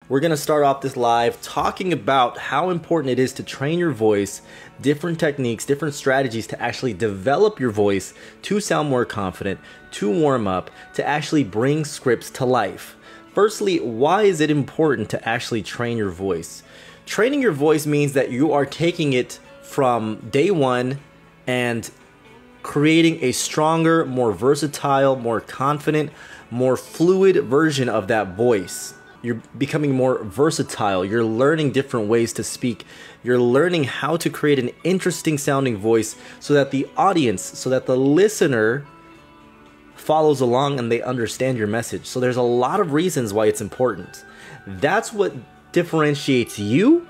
we're going to start off this live talking about how important it is to train your voice, different techniques, different strategies to actually develop your voice to sound more confident, to warm up, to actually bring scripts to life. Firstly, why is it important to actually train your voice? Training your voice means that you are taking it from day one and creating a stronger, more versatile, more confident, more fluid version of that voice. You're becoming more versatile. You're learning different ways to speak. You're learning how to create an interesting sounding voice so that the audience, so that the listener follows along and they understand your message. So there's a lot of reasons why it's important. That's what differentiates you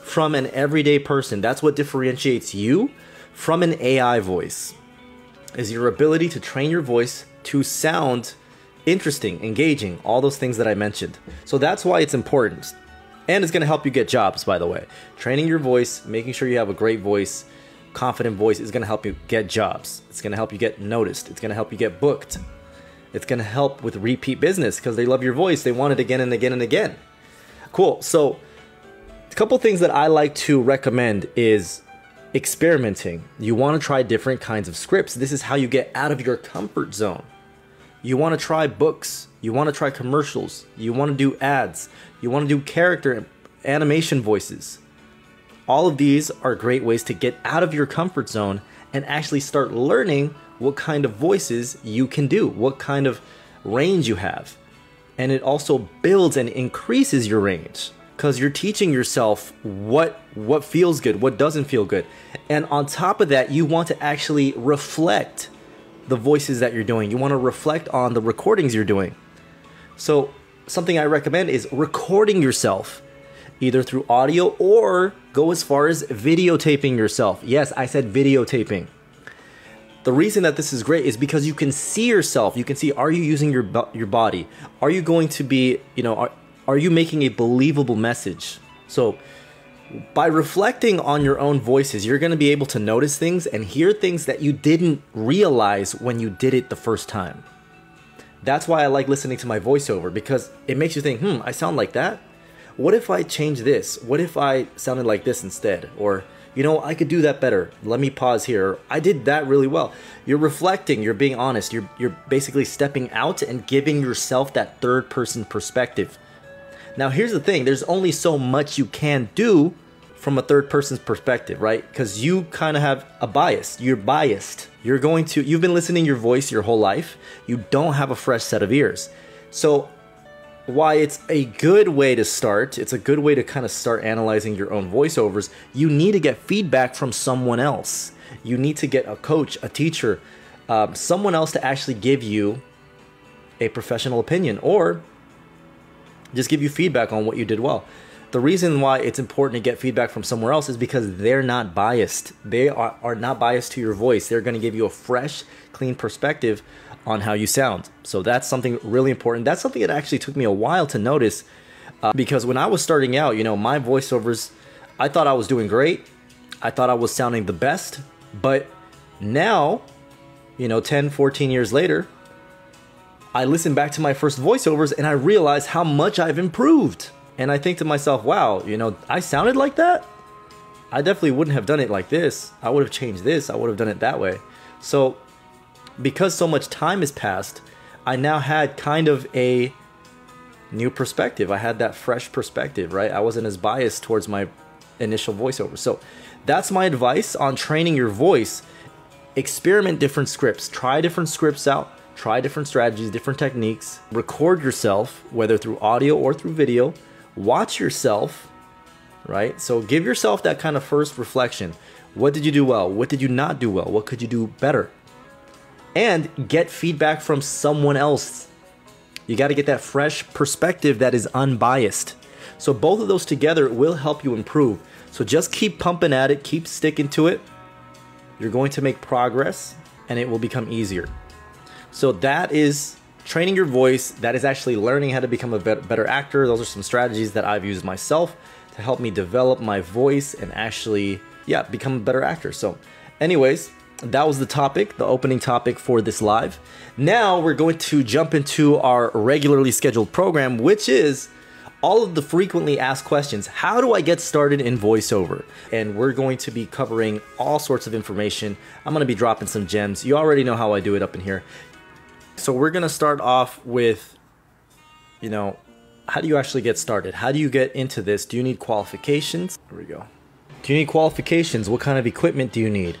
from an everyday person. That's what differentiates you from an AI voice, is your ability to train your voice to sound interesting, engaging, all those things that I mentioned. So that's why it's important. And it's going to help you get jobs, by the way. Training your voice, making sure you have a great voice, confident voice, is going to help you get jobs. It's going to help you get noticed. It's going to help you get booked. It's going to help with repeat business because they love your voice. They want it again and again and again. Cool. So a couple things that I like to recommend is experimenting. You want to try different kinds of scripts. This is how you get out of your comfort zone. You want to try books. You want to try commercials. You want to do ads. You want to do character animation voices. All of these are great ways to get out of your comfort zone and actually start learning what kind of voices you can do, what kind of range you have. And it also builds and increases your range because you're teaching yourself what feels good, what doesn't feel good. And on top of that, you want to actually reflect the voices that you're doing. You want to reflect on the recordings you're doing. So something I recommend is recording yourself, either through audio or go as far as videotaping yourself. Yes, I said videotaping. The reason that this is great is because you can see yourself. You can see, are you using your body? Are you going to be, are you making a believable message? So by reflecting on your own voices, you're going to be able to notice things and hear things that you didn't realize when you did it the first time. That's why I like listening to my voiceover, because it makes you think, I sound like that? What if I change this? What if I sounded like this instead? Or, I could do that better. Let me pause here. I did that really well. You're reflecting, you're being honest. You're basically stepping out and giving yourself that third person perspective. Now, here's the thing. There's only so much you can do from a third person's perspective, right? Because you kind of have a bias. You're biased. You've been listening to your voice your whole life. You don't have a fresh set of ears. So why it's a good way to start, it's a good way to kind of start analyzing your own voiceovers, you need to get feedback from someone else. You need to get a coach, a teacher, someone else to actually give you a professional opinion or just give you feedback on what you did well. The reason why it's important to get feedback from somewhere else is because they're not biased. They are not biased to your voice. They're going to give you a fresh, clean perspective on how you sound. So that's something really important. That's something that actually took me a while to notice because when I was starting out, my voiceovers, I thought I was doing great. I thought I was sounding the best. But now, 10, 14 years later, I listen back to my first voiceovers and I realize how much I've improved. And I think to myself, wow, I sounded like that? I definitely wouldn't have done it like this. I would have changed this. I would have done it that way. So because so much time has passed, I now had kind of a new perspective. I had that fresh perspective, right? I wasn't as biased towards my initial voiceover. So that's my advice on training your voice. Experiment different scripts. Try different scripts out. Try different strategies, different techniques. Record yourself, whether through audio or through video. Watch yourself, right? So give yourself that kind of first reflection. What did you do well? What did you not do well? What could you do better? And get feedback from someone else. You got to get that fresh perspective that is unbiased. So both of those together will help you improve. So just keep pumping at it, keep sticking to it. You're going to make progress and it will become easier. So that is training your voice. That is actually learning how to become a better actor. Those are some strategies that I've used myself to help me develop my voice and actually, become a better actor. So anyways, that was the topic, the opening topic for this live. Now we're going to jump into our regularly scheduled program, which is all of the frequently asked questions. How do I get started in voiceover? And we're going to be covering all sorts of information. I'm going to be dropping some gems. You already know how I do it up in here. So we're going to start off with, you know, how do you actually get started? How do you get into this? Do you need qualifications? Here we go. Do you need qualifications? What kind of equipment do you need?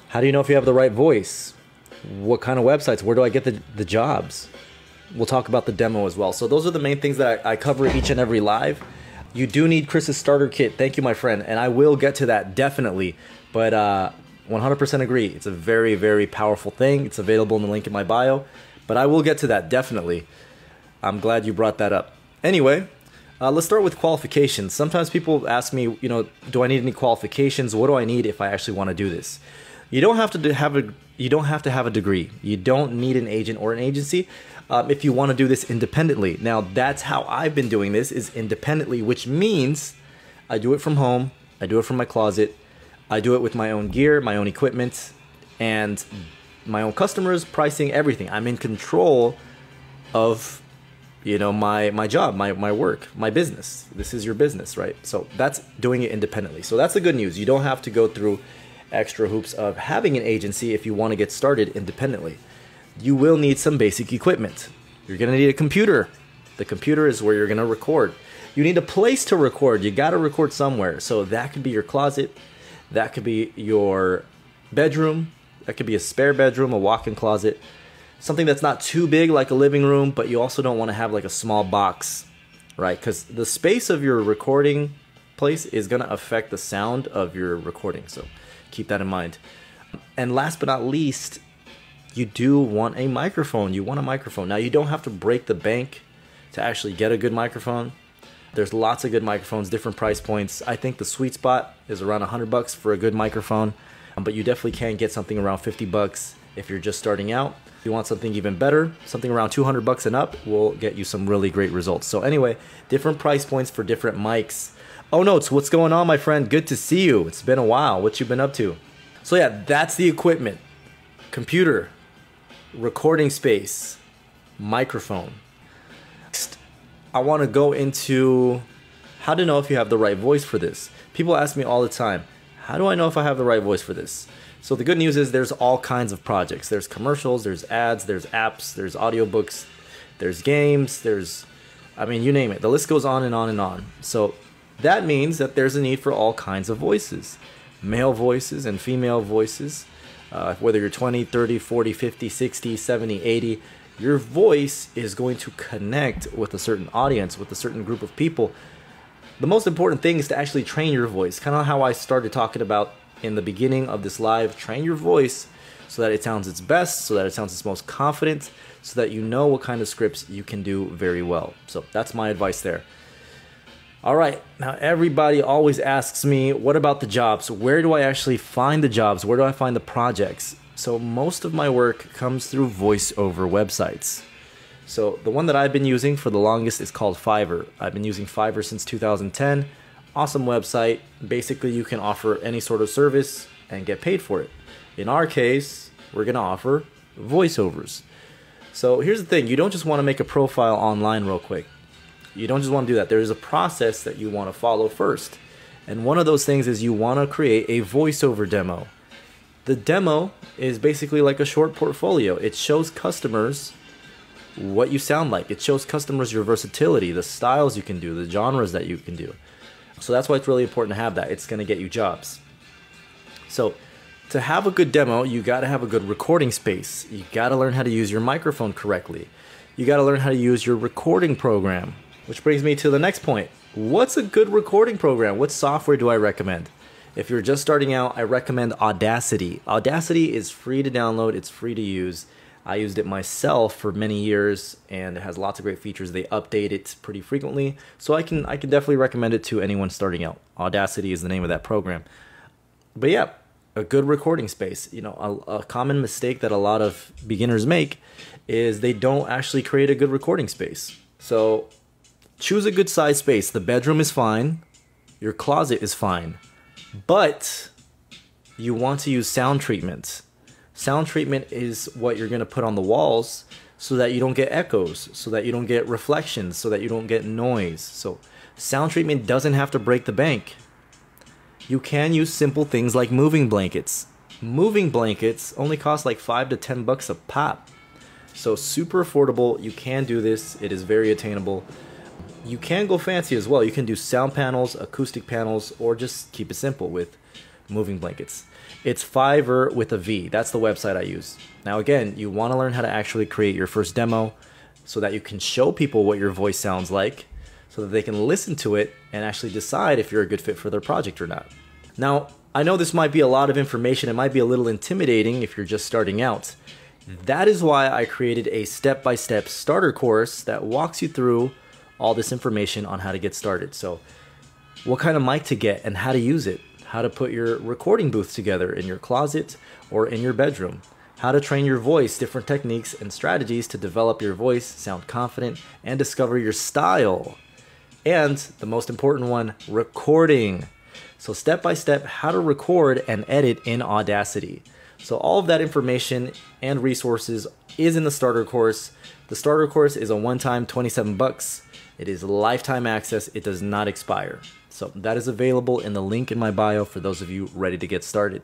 How do you know if you have the right voice? What kind of websites? Where do I get the jobs? We'll talk about the demo as well. So those are the main things that I cover each and every live. You do need Chris's starter kit. Thank you, my friend. And I will get to that definitely. But 100% agree. It's a very, very powerful thing. It's available in the link in my bio. But I will get to that definitely. I'm glad you brought that up. Anyway, let's start with qualifications. Sometimes people ask me, you know, do I need any qualifications? What do I need if I actually want to do this? You don't have to have a degree. You don't need an agent or an agency if you want to do this independently. Now, that's how I've been doing this, is independently, which means I do it from home. I do it from my closet. I do it with my own gear, my own equipment, and my own customers, pricing, everything. I'm in control of, you know, my job, my work, my business. This is your business, right? So that's doing it independently. So that's the good news. You don't have to go through extra hoops of having an agency if you want to get started independently. You will need some basic equipment. You're going to need a computer. The computer is where you're going to record. You need a place to record. You got to record somewhere. So that could be your closet. That could be your bedroom. That could be a spare bedroom, a walk-in closet. Something that's not too big like a living room, but you also don't want to have like a small box, right? Because the space of your recording place is going to affect the sound of your recording. So keep that in mind. And last but not least, you do want a microphone. You want a microphone. Now, you don't have to break the bank to actually get a good microphone. There's lots of good microphones, different price points. I think the sweet spot is around $100 for a good microphone, but you definitely can get something around $50 if you're just starting out. If you want something even better, something around $200 and up will get you some really great results. So anyway, different price points for different mics. Oh, Notes, what's going on, my friend? Good to see you. It's been a while. What you been up to? So yeah, that's the equipment. Computer, recording space, microphone. Next, I want to go into how to know if you have the right voice for this. People ask me all the time, how do I know if I have the right voice for this? So the good news is there's all kinds of projects. There's commercials, there's ads, there's apps, there's audiobooks, there's games, I mean, you name it. The list goes on and on and on. So that means that there's a need for all kinds of voices. Male voices and female voices. Whether you're 20, 30, 40, 50, 60, 70, 80, your voice is going to connect with a certain audience, with a certain group of people. The most important thing is to actually train your voice. Kind of how I started talking about in the beginning of this live. Train your voice so that it sounds its best, so that it sounds its most confident, so that you know what kind of scripts you can do very well. So that's my advice there. All right, now everybody always asks me, what about the jobs? Where do I actually find the jobs? Where do I find the projects? So most of my work comes through voiceover websites. So the one that I've been using for the longest is called Fiverr. I've been using Fiverr since 2010. Awesome website. Basically, you can offer any sort of service and get paid for it. In our case, we're going to offer voiceovers. So here's the thing. You don't just want to make a profile online real quick. You don't just want to do that. There's a process that you want to follow first. And one of those things is you want to create a voiceover demo. The demo is basically like a short portfolio. It shows customers what you sound like. It shows customers your versatility, the styles you can do, the genres that you can do. So that's why it's really important to have that. It's going to get you jobs. So to have a good demo, you got to have a good recording space. You got to learn how to use your microphone correctly. You got to learn how to use your recording program. Which brings me to the next point. What's a good recording program? What software do I recommend? If you're just starting out, I recommend Audacity. Audacity is free to download. It's free to use. I used it myself for many years, and it has lots of great features. They update it pretty frequently, so I can definitely recommend it to anyone starting out. Audacity is the name of that program. But yeah, a good recording space. You know, a common mistake that a lot of beginners make is they don't actually create a good recording space. So choose a good size space. The bedroom is fine. Your closet is fine. But you want to use sound treatment. Sound treatment is what you're going to put on the walls so that you don't get echoes, so that you don't get reflections, so that you don't get noise. So sound treatment doesn't have to break the bank. You can use simple things like moving blankets. Moving blankets only cost like $5 to $10 a pop. So super affordable. You can do this. It is very attainable. You can go fancy as well. You can do sound panels, acoustic panels, or just keep it simple with moving blankets. It's Fiverr with a V. That's the website I use. Now again, you want to learn how to actually create your first demo so that you can show people what your voice sounds like, so that they can listen to it and actually decide if you're a good fit for their project or not. Now, I know this might be a lot of information. It might be a little intimidating if you're just starting out. That is why I created a step-by-step starter course that walks you through all this information on how to get started. So what kind of mic to get and how to use it, how to put your recording booth together in your closet or in your bedroom, how to train your voice, different techniques and strategies to develop your voice, sound confident, and discover your style. And the most important one, recording. So step by step, how to record and edit in Audacity. So all of that information and resources is in the starter course. The starter course is a one-time $27. It is lifetime access. It does not expire. So that is available in the link in my bio for those of you ready to get started.